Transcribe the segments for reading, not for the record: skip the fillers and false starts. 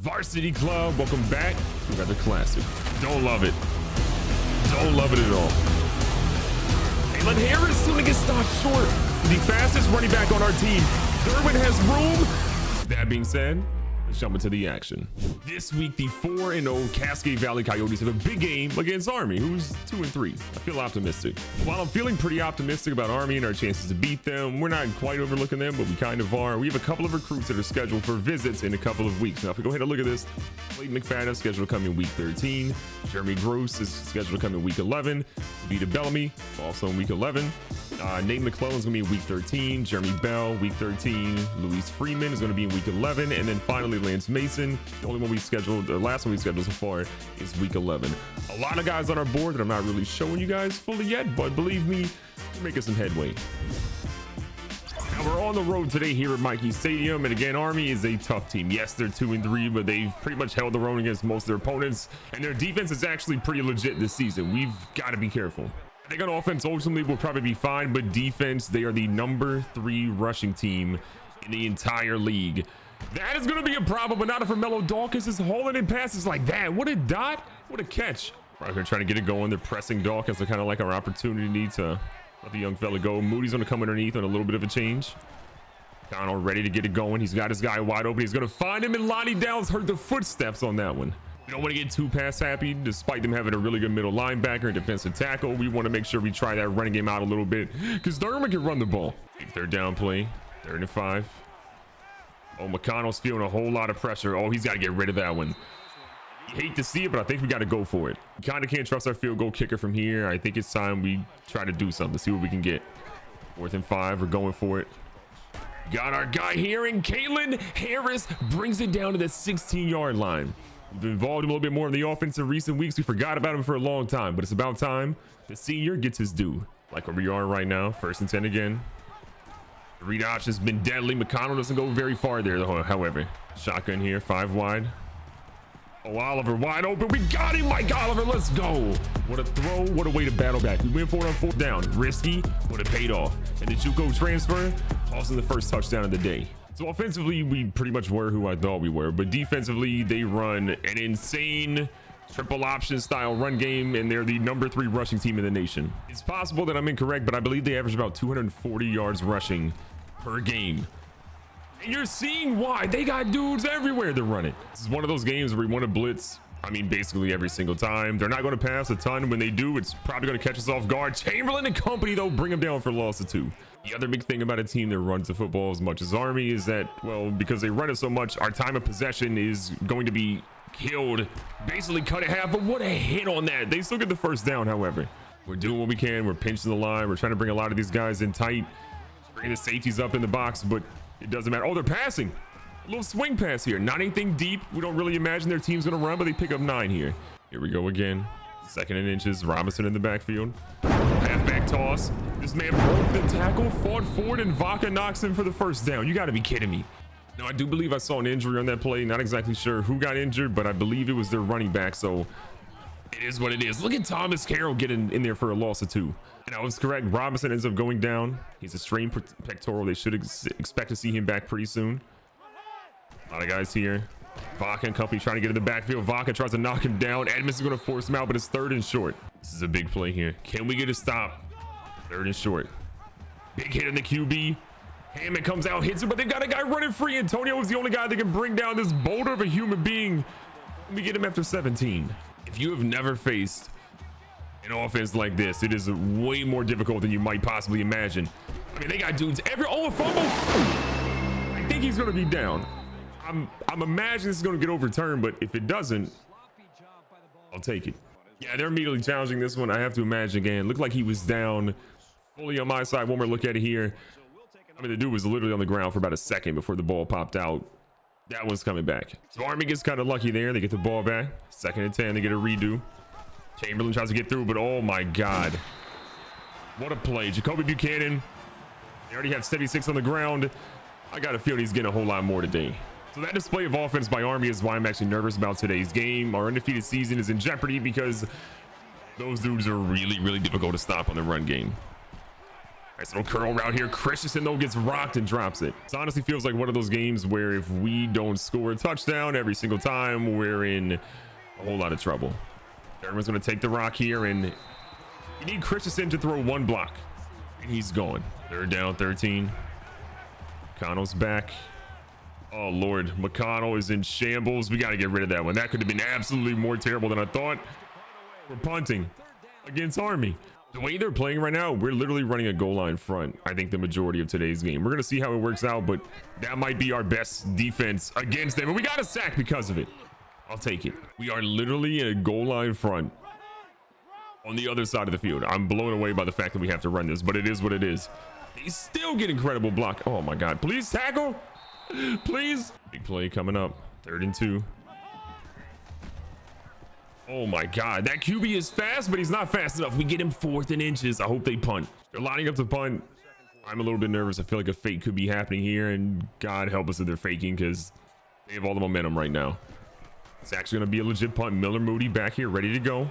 Varsity Club, welcome back to another classic. Don't love it. Don't love it at all. Jalen Harris soon to get stopped short. The fastest running back on our team. Derwin has room. That being said, let's jump into the action. This week, the 4-0 Cascade Valley Coyotes have a big game against Army, who's 2-3. I feel optimistic. While I'm feeling pretty optimistic about Army and our chances to beat them, we're not quite overlooking them, but we kind of are. We have a couple of recruits that are scheduled for visits in a couple of weeks. Now, if we go ahead and look at this, Clayton McFadden is scheduled to come in week 13. Jeremy Gross is scheduled to come in week 11. Vita Bellamy, also in week 11. Nate McClellan is going to be in week 13. Jeremy Bell, week 13. Luis Freeman is going to be in week 11. And then finally, Lance Mason. The only one we scheduled, the last one we scheduled so far is week 11. A lot of guys on our board that I'm not really showing you guys fully yet, but believe me, we're making some headway. Now we're on the road today here at Mikey Stadium. And again, Army is a tough team. Yes, they're 2-3, but they've pretty much held their own against most of their opponents. And their defense is actually pretty legit this season. We've got to be careful. I think on offense, ultimately, we'll probably be fine, but defense, they are the number 3 rushing team in the entire league. That is going to be a problem, but not if Melo Dawkins is hauling in passes like that. What a dot. What a catch. Right, they're trying to get it going. They're pressing Dawkins. They're kind of like our opportunity to let the young fella go. Moody's going to come underneath on a little bit of a change. Connell ready to get it going. He's got his guy wide open. He's going to find him, and Lonnie Downs heard the footsteps on that one. We don't want to get too pass happy, despite them having a really good middle linebacker and defensive tackle. We want to make sure we try that running game out a little bit because Derwin can run the ball. Third down play, 3rd and 5. Oh, McConnell's feeling a whole lot of pressure. Oh, he's got to get rid of that one. You hate to see it, but I think we got to go for it. We kind of can't trust our field goal kicker from here. I think it's time we try to do something, see what we can get. 4th and 5, we're going for it. Got our guy here, and Caitlin Harris brings it down to the 16-yard line. We've been involved a little bit more in the offense in recent weeks. We forgot about him for a long time, but it's about time the senior gets his due. Like where we are right now, 1st and 10 again. The read option's been deadly. McConnell doesn't go very far there, however. Shotgun here, 5 wide. Oh, Oliver wide open. We got him, Mike Oliver. Let's go. What a throw. What a way to battle back. We went for it on 4th down. Risky, but it paid off. And the JUCO transfer, tossing the first touchdown of the day. So offensively, we pretty much were who I thought we were, but defensively, they run an insane triple option style run game, and they're the number 3 rushing team in the nation. It's possible that I'm incorrect, but I believe they average about 240 yards rushing per game. And you're seeing why. They got dudes everywhere to run it. This is one of those games where we want to blitz, I mean, basically every single time. They're not going to pass a ton. When they do, it's probably going to catch us off guard. Chamberlain and company, though, bring them down for a loss of 2. The other big thing about a team that runs the football as much as Army is that, well, because they run it so much, our time of possession is going to be killed, basically cut in half. But what a hit on that. They still get the 1st down, however. We're doing what we can. We're pinching the line. We're trying to bring a lot of these guys in tight, bringing the safeties up in the box, but it doesn't matter. Oh, they're passing. A little swing pass here. Not anything deep. We don't really imagine their team's going to run, but they pick up 9 here. Here we go again. 2nd and inches. Robinson in the backfield. Halfback toss. This man broke the tackle, fought forward, and Vaca knocks him for the 1st down. You got to be kidding me. Now, I do believe I saw an injury on that play. Not exactly sure who got injured, but I believe it was their running back, so it is what it is. Look at Thomas Carroll getting in there for a loss of 2. And I was correct. Robinson ends up going down. He's a strained pectoral. They should expect to see him back pretty soon. A lot of guys here. Vaca and company trying to get in the backfield. Vaca tries to knock him down. Edmonds is going to force him out, but it's 3rd and short. This is a big play here. Can we get a stop? 3rd and short. Big hit in the QB. Hammond comes out, hits it, but they've got a guy running free. Antonio is the only guy that can bring down this boulder of a human being. Let me get him after 17. If you have never faced an offense like this, it is way more difficult than you might possibly imagine. I mean, they got dudes oh, a fumble. I think he's going to be down. I'm imagining this is going to get overturned, but if it doesn't, I'll take it. Yeah, they're immediately challenging this one. I have to imagine again. Looked like he was down fully on my side. One more look at it here. I mean, the dude was literally on the ground for about a second before the ball popped out. That one's coming back. So Army gets kind of lucky there. They get the ball back. 2nd and 10. They get a redo. Chamberlain tries to get through, but oh my God. What a play. Jacoby Buchanan. They already have 76 on the ground. I got a feeling he's getting a whole lot more today. So that display of offense by Army is why I'm actually nervous about today's game. Our undefeated season is in jeopardy because those dudes are really, really difficult to stop on the run game. Nice little curl route here. Christensen, though, gets rocked and drops it. This honestly feels like one of those games where if we don't score a touchdown every single time, we're in a whole lot of trouble. Everyone's going to take the rock here, and you need Christensen to throw one block. And he's gone. 3rd down, 13. McConnell's back. Oh, Lord. McConnell is in shambles. We got to get rid of that one. That could have been absolutely more terrible than I thought. We're punting against Army. The way they're playing right now, we're literally running a goal line front, I think, the majority of today's game. We're going to see how it works out, but that might be our best defense against them. And we got a sack because of it. I'll take it. We are literally in a goal line front on the other side of the field. I'm blown away by the fact that we have to run this, but it is what it is. They still get incredible block. Oh, my God. Please tackle. Please. Big play coming up. 3rd and 2. Oh my God, that QB is fast, but he's not fast enough. We get him 4th and inches. I hope they punt. They're lining up to punt. I'm a little bit nervous. I feel like a fake could be happening here, and God help us if they're faking, because they have all the momentum right now. It's actually going to be a legit punt. Miller Moody back here, ready to go.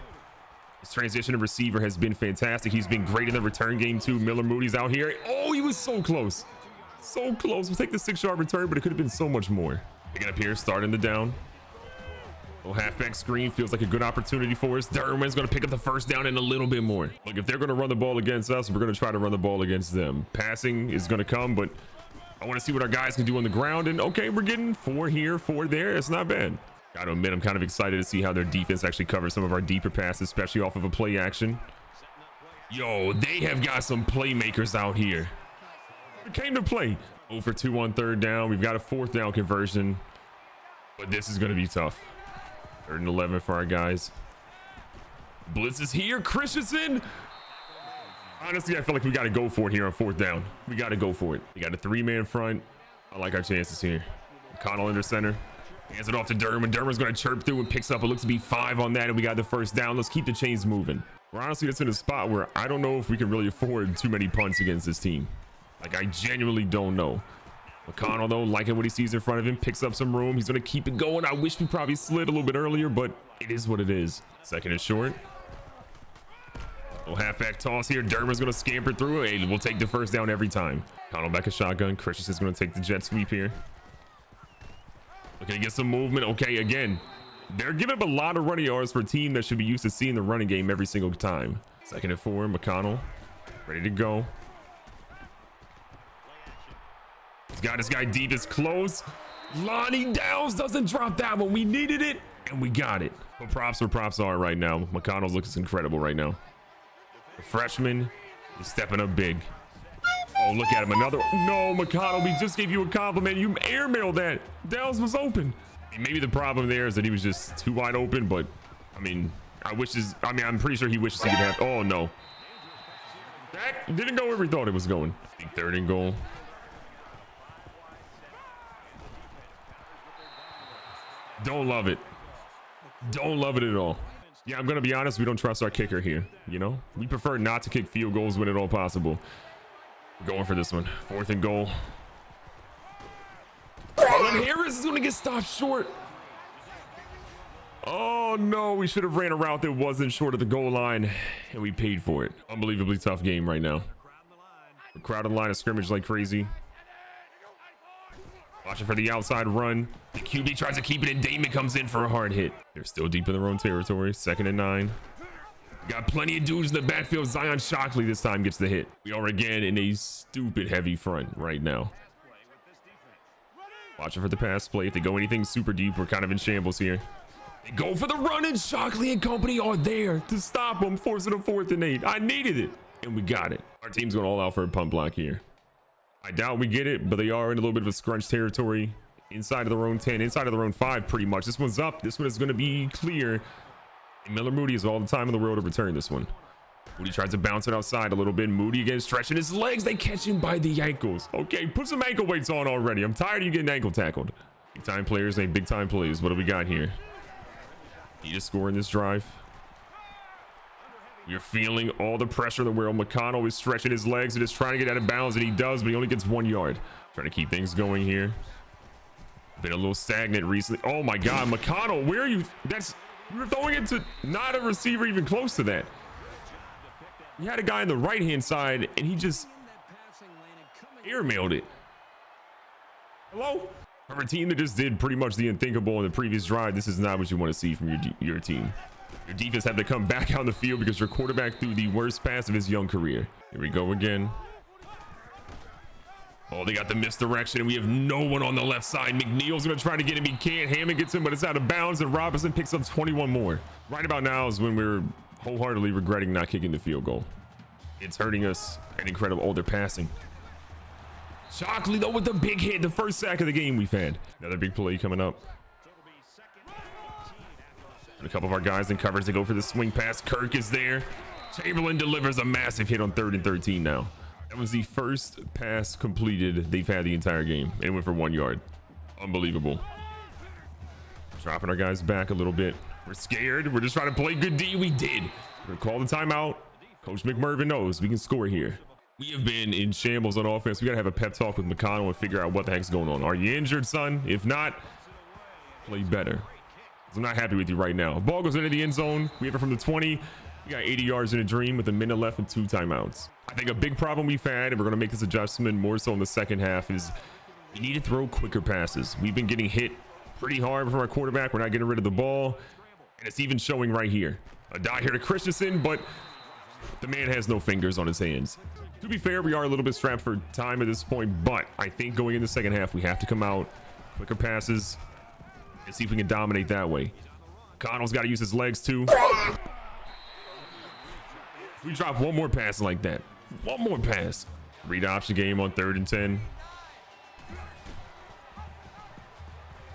His transition to receiver has been fantastic. He's been great in the return game too. Miller Moody's out here. Oh, he was so close. So close. We'll take the 6-yard return, but it could have been so much more. Picking up here, starting the down. Little halfback screen feels like a good opportunity for us. Derwin's going to pick up the 1st down and a little bit more. Look, if they're going to run the ball against us, we're going to try to run the ball against them. Passing is going to come, but I want to see what our guys can do on the ground. And okay, we're getting 4 here, 4 there. It's not bad. Got to admit, I'm kind of excited to see how their defense actually covers some of our deeper passes, especially off of a play action. Yo, they have got some playmakers out here. It came to play. 0 for 2 on 3rd down. We've got a 4th down conversion, but this is going to be tough. 3rd and 11 for our guys. Blitz is here. Christensen. Honestly, I feel like we got to go for it here on 4th down. We got to go for it. We got a 3-man front. I like our chances here. McConnell under center. Hands it off to Derwin. Derwin's going to chirp through and picks up. It looks to be 5 on that, and we got the 1st down. Let's keep the chains moving. We're honestly just in a spot where I don't know if we can really afford too many punts against this team. Like, I genuinely don't know. McConnell, though, liking what he sees in front of him, picks up some room. He's going to keep it going. I wish we probably slid a little bit earlier, but it is what it is. 2nd and short. Little halfback toss here. Derwin's going to scamper through. Hey, we'll take the 1st down every time. McConnell back a shotgun. Christensen's going to take the jet sweep here. Looking to get some movement. Okay, again, they're giving up a lot of running yards for a team that should be used to seeing the running game every single time. 2nd and 4. McConnell ready to go. He's got this guy deep. It's close. Lonnie Downs doesn't drop that one. We needed it, and we got it. But props where props are right now. McConnell's looking incredible right now. The freshman is stepping up big. Oh, look at him. Another. No, McConnell, we just gave you a compliment. You airmailed that. Downs was open. Maybe the problem there is that he was just too wide open, but I mean, I'm pretty sure he wishes he could have. Oh, no. That didn't go where we thought it was going. Big 3rd and goal. Don't love it. Don't love it at all. Yeah, I'm going to be honest. We don't trust our kicker here. You know, we prefer not to kick field goals when at all possible. We're going for this one. 4th and goal. Oh, and Harris is going to get stopped short. Oh, no. We should have ran a route that wasn't short of the goal line, and we paid for it. Unbelievably tough game right now. We're crowding the line of scrimmage like crazy. Watching for the outside run. The QB tries to keep it, and Damon comes in for a hard hit. They're still deep in their own territory. 2nd and 9. Got plenty of dudes in the backfield. Zion Shockley this time gets the hit. We are again in a stupid heavy front right now. Watching for the pass play. If they go anything super deep, we're kind of in shambles here. They go for the run, and Shockley and company are there to stop them, forcing a 4th and 8. I needed it, and we got it. Our team's going all out for a punt block here. I doubt we get it, but they are in a little bit of a scrunch territory. Inside of their own 10, inside of their own 5 pretty much. This one's up. This one is going to be clear. And Miller Moody has all the time in the world to return this one. Moody tries to bounce it outside a little bit. Moody again stretching his legs. They catch him by the ankles. Okay, put some ankle weights on already. I'm tired of you getting ankle tackled. Big time players make big time plays. What do we got here? Need a score in this drive. You're feeling all the pressure in the world. McConnell is stretching his legs and is trying to get out of bounds, and he does, but he only gets 1 yard. Trying to keep things going here. Been a little stagnant recently. Oh my God, McConnell, where are you? You were throwing it to not a receiver even close to that. You had a guy on the right-hand side, and he just Airmailed it. Hello? For a team that just did pretty much the unthinkable in the previous drive, this is not what you want to see from your team. Your defense had to come back out on the field because your quarterback threw the worst pass of his young career. Here we go again. Oh, they got the misdirection. We have no one on the left side. McNeil's going to try to get him. He can't. Hammond gets him, but it's out of bounds, and Robinson picks up 21 more. Right about now is when we're wholeheartedly regretting not kicking the field goal. It's hurting us an incredible. Oh, they're passing. Shockley, though, with the big hit. The first sack of the game we've had. Another big play coming up. And a couple of our guys in coverage to go for the swing pass. Kirk is there. Chamberlain delivers a massive hit on 3rd and 13 now. That was the first pass completed they've had the entire game. And it went for 1 yard. Unbelievable. Dropping our guys back a little bit. We're scared. We're just trying to play good D. We did. We're going to call the timeout. Coach McMurvin knows we can score here. We have been in shambles on offense. We got to have a pep talk with McConnell and figure out what the heck's going on. Are you injured, son? If not, play better. I'm not happy with you right now. Ball goes into the end zone. We have it from the 20. We got 80 yards in a dream with a minute left and 2 timeouts. I think a big problem we've had, and we're going to make this adjustment more so in the second half, is we need to throw quicker passes. We've been getting hit pretty hard from our quarterback. We're not getting rid of the ball, and it's even showing right here. A dot here to Christensen, but the man has no fingers on his hands. To be fair, we are a little bit strapped for time at this point, but I think going in the second half, we have to come out quicker passes and see if we can dominate that way. Connell's got to use his legs too. If we drop one more pass like that, one more pass. Read option game on 3rd and 10.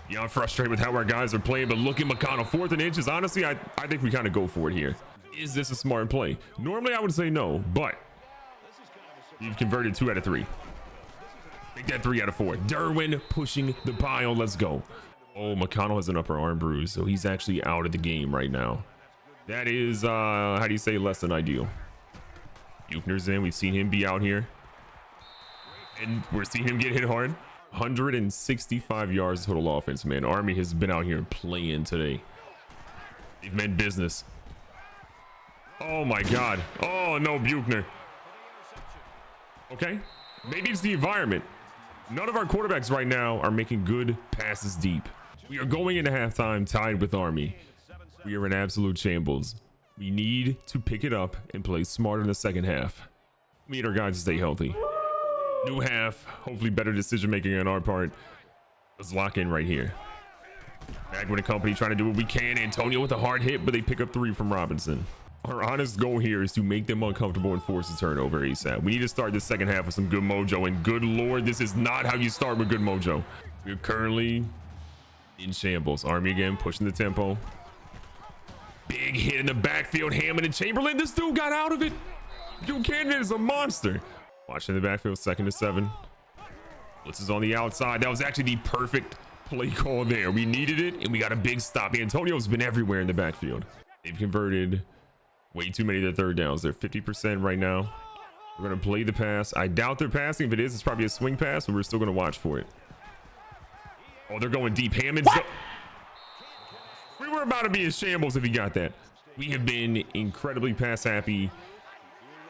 Yeah, I'm frustrated with how our guys are playing, but look at McConnell, 4th and inches. Honestly, I think we kind of go for it here. Is this a smart play? Normally, I would say no, but you've converted 2 out of 3. Make that 3 out of 4. Derwin pushing the pile. Let's go. Oh, McConnell has an upper arm bruise, so he's actually out of the game right now. That is, how do you say, less than ideal. Buchner's in. We've seen him be out here. And we're seeing him get hit hard. 165 yards total offense, man. Army has been out here playing today. They've meant business. Oh, my God. Oh, no, Buchner. Okay. Maybe it's the environment. None of our quarterbacks right now are making good passes deep. We are going into halftime tied with Army. We are in absolute shambles. We need to pick it up and play smarter in the second half. We need our guys to stay healthy. New half, hopefully better decision making on our part. Let's lock in right here. Bagwin and company trying to do what we can. Antonio with a hard hit, but they pick up 3 from Robinson. Our honest goal here is to make them uncomfortable and force a turnover ASAP. We need to start the second half with some good mojo, and good Lord, this is not how you start with good mojo. We're currently in shambles. Army again, pushing the tempo. Big hit in the backfield. Hammond and Chamberlain. This dude got out of it. Dude, Cannon is a monster. Watching the backfield, 2nd and 7. Blitz is on the outside. That was actually the perfect play call there. We needed it, and we got a big stop. Antonio's been everywhere in the backfield. They've converted way too many of their 3rd downs. They're 50% right now. We're going to play the pass. I doubt they're passing. If it is, it's probably a swing pass, but we're still going to watch for it. Oh, they're going deep. Hammond's... We were about to be in shambles if he got that. We have been incredibly pass happy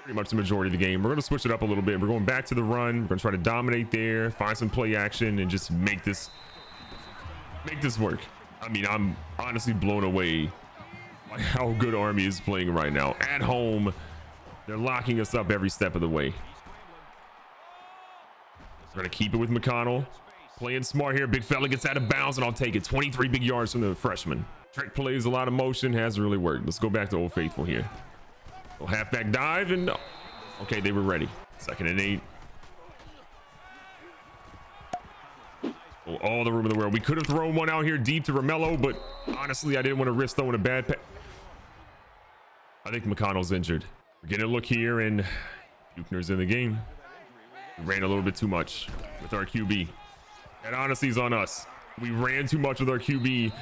pretty much the majority of the game. We're going to switch it up a little bit. We're going back to the run. We're going to try to dominate there, find some play action, and just make this work. I mean, I'm honestly blown away by how good Army is playing right now. At home, they're locking us up every step of the way. We're going to keep it with McConnell. Playing smart here. Big fella gets out of bounds, and I'll take it. 23 big yards from the freshman. Trick plays, a lot of motion. Hasn't really worked. Let's go back to Old Faithful here. Halfback dive, and no. Okay, they were ready. 2nd and 8. Oh, all the room in the world. We could have thrown one out here deep to Romello, but honestly, I didn't want to risk throwing a bad pass. I think McConnell's injured. We're getting a look here, and Buchner's in the game. We ran a little bit too much with our QB. That honestly is on us. We ran too much with our QB,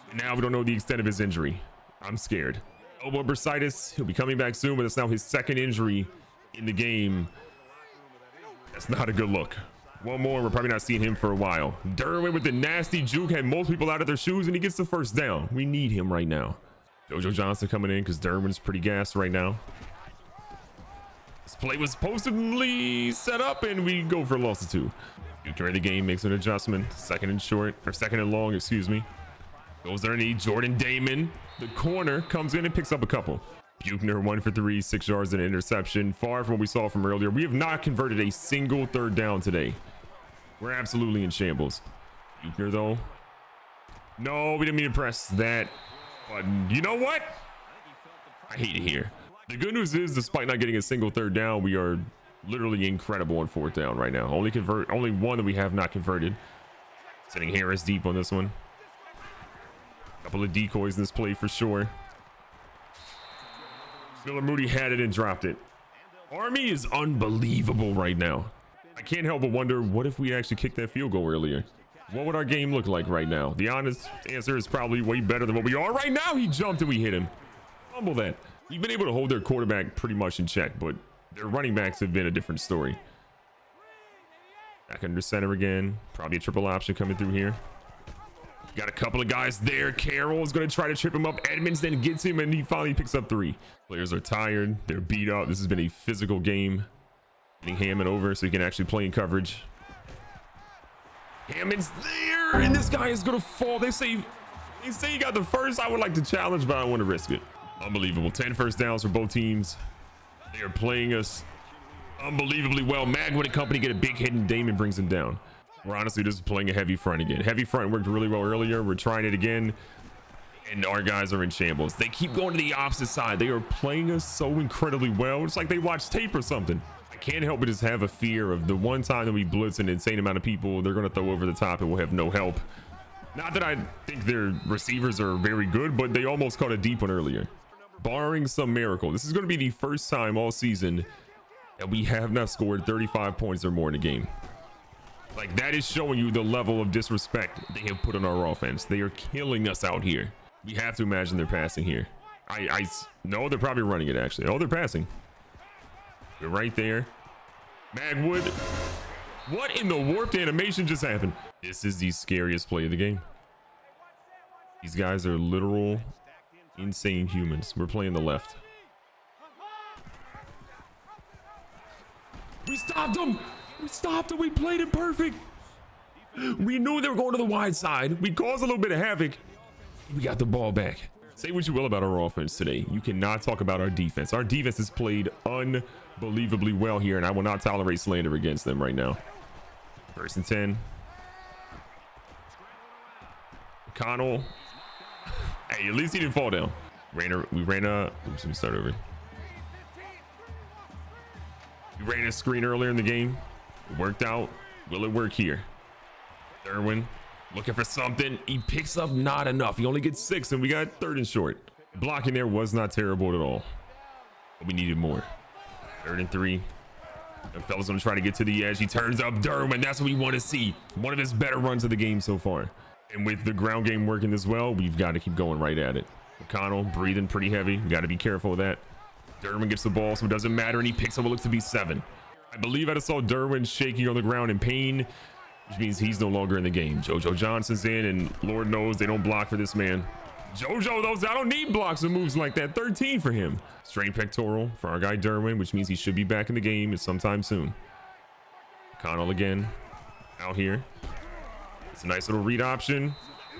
and now we don't know the extent of his injury. I'm scared. Elbow bursitis. He'll be coming back soon, but it's now his 2nd injury in the game. That's not a good look. One more. We're probably not seeing him for a while. Derwin with the nasty juke had most people out of their shoes, and he gets the 1st down. We need him right now. JoJo Johnson coming in because Derwin's pretty gassed right now. This play was supposedly set up, and we go for a loss of 2. During the game, makes an adjustment. Second and short, or second and long, excuse me. Goes underneath. Jordan Damon, the corner, comes in and picks up a couple. Buchner 1 for 3, 6 yards and an interception. Far from what we saw from earlier. We have not converted a single third down today. We're absolutely in shambles. Buchner, though. No, we didn't mean to press that. But you know what? I hate it here. The good news is, despite not getting a single third down, we are literally incredible on 4th down right now. Only one that we have not converted. Sending Harris deep on this one. Couple of decoys in this play for sure. Miller Moody had it and dropped it. Army is unbelievable right now. I can't help but wonder, what if we actually kicked that field goal earlier? What would our game look like right now? The honest answer is probably way better than what we are right now. He jumped and we hit him. Fumble that. We've been able to hold their quarterback pretty much in check, but their running backs have been a different story. Back under center again. Probably a triple option coming through here. Got a couple of guys there. Carroll is going to try to trip him up. Edmonds then gets him, and he finally picks up 3. Players are tired. They're beat up. This has been a physical game. Getting Hammond over so he can actually play in coverage. Hammond's there, and this guy is going to fall. They say he got the first. I would like to challenge, but I don't want to risk it. Unbelievable. 10 first downs for both teams. They are playing us unbelievably well. Magwood and company get a big hit, and Damon brings him down. We're honestly just playing a heavy front again. Heavy front worked really well earlier. We're trying it again, and our guys are in shambles. They keep going to the opposite side. They are playing us so incredibly well. It's like they watch tape or something. I can't help but just have a fear of the one time that we blitz an insane amount of people, they're going to throw over the top and we'll have no help. Not that I think their receivers are very good, but they almost caught a deep one earlier. Barring some miracle, this is going to be the first time all season that we have not scored 35 points or more in a game. Like, that is showing you the level of disrespect they have put on our offense. They are killing us out here. We have to imagine they're passing here. No, they're probably running it, actually. Oh, they're passing. They're right there. Magwood. What in the warped animation just happened? This is the scariest play of the game. These guys are literal insane humans. We're playing the left. We stopped them. We stopped and we played it perfect. We knew they were going to the wide side. We caused a little bit of havoc. We got the ball back. Say what you will about our offense today. You cannot talk about our defense. Our defense has played unbelievably well here, and I will not tolerate slander against them right now. 1st and 10. McConnell. Hey, at least he didn't fall down. We ran a. Oops, let me start over. We ran a screen earlier in the game. It worked out. Will it work here? Derwin looking for something. He picks up not enough. He only gets 6, and we got 3rd and short. Blocking there was not terrible at all, but we needed more. 3rd and 3. The fella's gonna try to get to the edge. He turns up Derwin. That's what we want to see. One of his better runs of the game so far. And with the ground game working as well, we've got to keep going right at it. McConnell breathing pretty heavy. We got to be careful of that. Derwin gets the ball, so it doesn't matter, and he picks up what looks to be 7. I believe I just saw Derwin shaking on the ground in pain, which means he's no longer in the game. JoJo Johnson's in, and Lord knows they don't block for this man. JoJo, I don't need blocks and moves like that. 13 for him. Strained pectoral for our guy Derwin, which means he should be back in the game sometime soon. McConnell again out here. It's a nice little read option.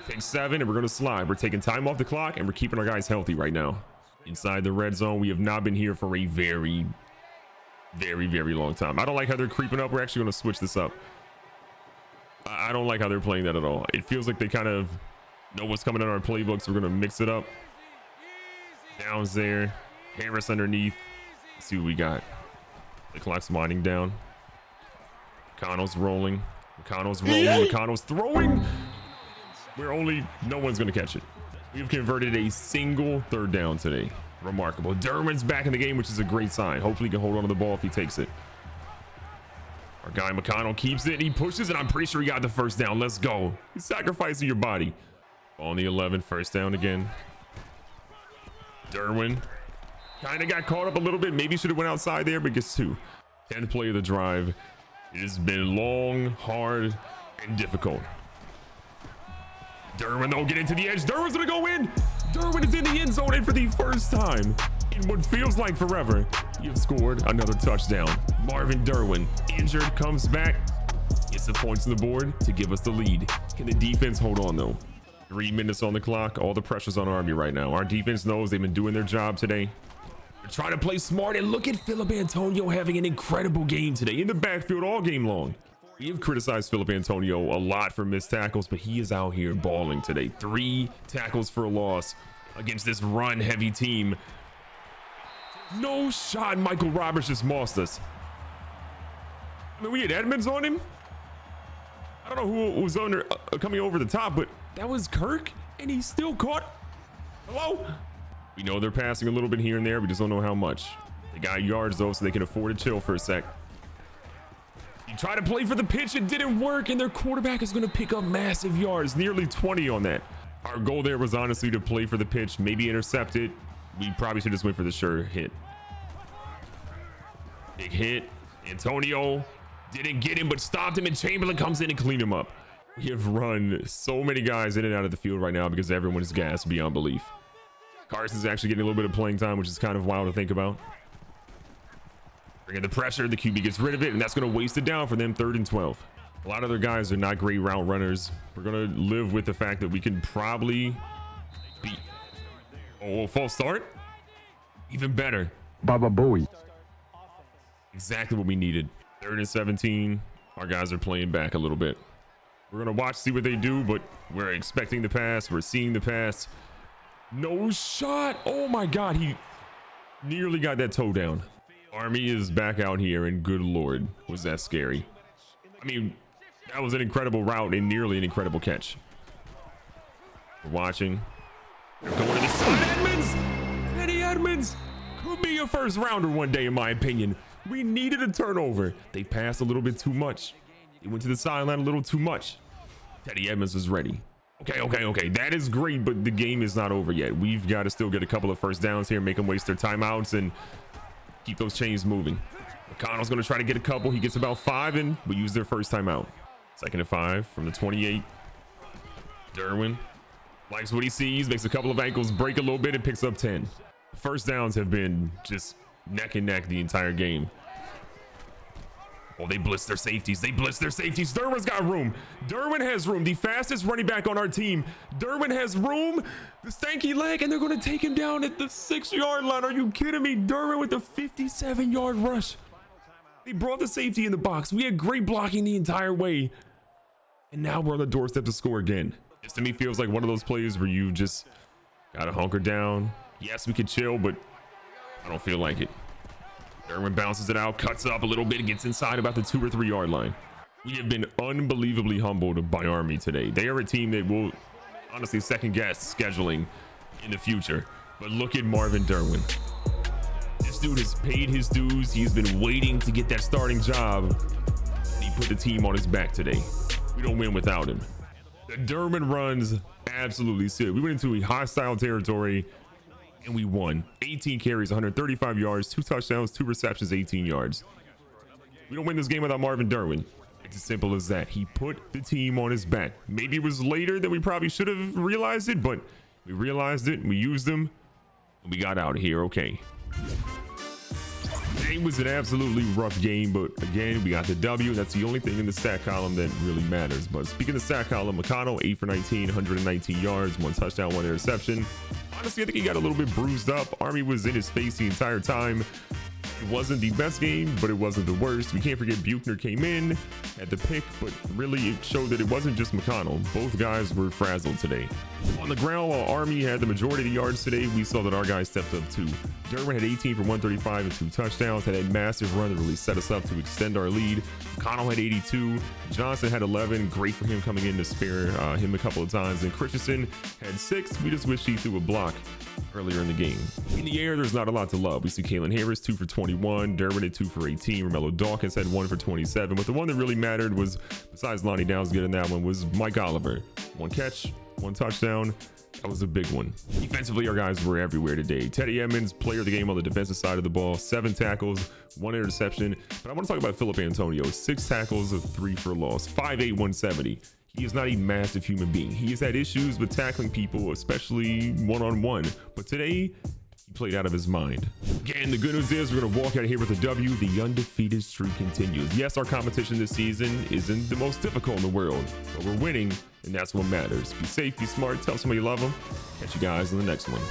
Take 7, and we're going to slide. We're taking time off the clock, and we're keeping our guys healthy right now. Inside the red zone, we have not been here for a very, very, very long time. I don't like how they're creeping up. We're actually going to switch this up. I don't like how they're playing that at all. It feels like they kind of know what's coming in our playbook, so we're going to mix it up. Downs there. Harris underneath. Let's see what we got. The clock's winding down. McConnell's rolling. McConnell's throwing. No one's going to catch it. We've converted a single 3rd down today. Remarkable. Derwin's back in the game, which is a great sign. Hopefully he can hold on to the ball if he takes it. Our guy McConnell keeps it. He pushes it. I'm pretty sure he got the 1st down. Let's go. He's sacrificing your body. On the 11, 1st down again. Derwin kind of got caught up a little bit. Maybe should have went outside there, but gets 2. 10th play of the drive. It has been long, hard, and difficult. Derwin, though, get into the edge. Derwin's gonna go in. Derwin is in the end zone, and for the first time In what feels like forever, you've scored another touchdown. Marvin Derwin, injured, comes back, gets the points on the board to give us the lead. Can the defense hold on though? 3 minutes on the clock. All the pressure's on Army right now. Our defense knows they've been doing their job today. They're trying to play smart, and look at Philip Antonio having an incredible game today in the backfield all game long. We have criticized Philip Antonio a lot for missed tackles, but he is out here balling today. 3 tackles for a loss against this run-heavy team. No shot. Michael Roberts just mossed us. I mean, we had Edmonds on him. I don't know who was under coming over the top, but that was Kirk, and he still caught. Hello? We know they're passing a little bit here and there. We just don't know how much. They got yards, though, so they can afford to chill for a sec. You try to play for the pitch. It didn't work, and their quarterback is going to pick up massive yards, nearly 20 on that. Our goal there was honestly to play for the pitch, maybe intercept it. We probably should just went for the sure hit. Big hit. Antonio didn't get him, but stopped him, and Chamberlain comes in and cleaned him up. We have run so many guys in and out of the field right now because everyone is gassed beyond belief. Carson's actually getting a little bit of playing time, which is kind of wild to think about. Bringing the pressure, the QB gets rid of it, and that's going to waste it down for them. 3rd and 12. A lot of their guys are not great route runners. We're going to live with the fact that we can probably beat. Oh, false start. Even better. Baba Booey. Exactly what we needed. 3rd and 17. Our guys are playing back a little bit. We're going to watch, see what they do, but we're expecting the pass. We're seeing the pass. No shot. Oh my God. He nearly got that toe down. Army is back out here, and good Lord, was that scary. I mean, that was an incredible route and nearly an incredible catch. We're watching. They're going to the side. Edmonds! Teddy Edmonds could be a first rounder one day, in my opinion. We needed a turnover. They passed a little bit too much. They went to the sideline a little too much. Teddy Edmonds was ready. Okay. That is great, but the game is not over yet. We've got to still get a couple of first downs here, make them waste their timeouts, and keep those chains moving. McConnell's going to try to get a couple. He gets about 5, and we use their first timeout. 2nd and 5 from the 28. Derwin likes what he sees, makes a couple of ankles break a little bit, and picks up 10. First downs have been just neck and neck the entire game. Oh, they blitz their safeties. Derwin's got room. Derwin has room. The fastest running back on our team. Derwin has room. The stanky leg, and they're going to take him down at the 6-yard line. Are you kidding me? Derwin with a 57-yard rush. They brought the safety in the box. We had great blocking the entire way. And now we're on the doorstep to score again. This to me feels like one of those plays where you just got to hunker down. Yes, we could chill, but I don't feel like it. Derwin bounces it out, cuts up a little bit, and gets inside about the 2 or 3 yard line. We have been unbelievably humbled by Army today. They are a team that will honestly second guess scheduling in the future. But look at Marvin Derwin. This dude has paid his dues. He's been waiting to get that starting job. And he put the team on his back today. We don't win without him. The Derwin runs absolutely sick. We went into a hostile territory, and we won. 18 carries, 135 yards, 2 touchdowns, 2 receptions, 18 yards. We don't win this game without Marvin Derwin. It's as simple as that. He put the team on his back. Maybe it was later than we probably should have realized it, but we realized it, we used them, and we got out of here okay. It was an absolutely rough game, but again, we got the W. That's the only thing in the stat column that really matters. But speaking of the stat column, McConnell, 8 for 19, 119 yards, 1 touchdown, 1 interception. Honestly, I think he got a little bit bruised up. Army was in his face the entire time. It wasn't the best game, but it wasn't the worst. We can't forget Buchner came in at the pick, but really it showed that it wasn't just McConnell. Both guys were frazzled today. On the ground, while Army had the majority of the yards today, we saw that our guys stepped up too. Derwin had 18 for 135 and 2 touchdowns, had a massive run that really set us up to extend our lead. McConnell had 82. Johnson had 11. Great for him coming in to spare him a couple of times. And Christensen had 6. We just wish he threw a block earlier in the game. In the air, there's not a lot to love. We see Kalen Harris 2 for 21, Derwin at 2 for 18, Romello Dawkins had 1 for 27, but the one that really mattered was, besides Lonnie Downs getting that one, was Mike Oliver. 1 catch, 1 touchdown. That was a big one. Defensively, our guys were everywhere today. Teddy Edmonds, player of the game on the defensive side of the ball, 7 tackles, 1 interception. But I want to talk about Philip Antonio. 6 tackles, 3 for loss, 5'8", 170. He is not a massive human being. He has had issues with tackling people, especially one-on-one. But today, He played out of his mind. Again, the good news is we're going to walk out of here with a W. The undefeated streak continues. Yes, our competition this season isn't the most difficult in the world, but we're winning, and that's what matters. Be safe, be smart, tell somebody you love them. Catch you guys in the next one.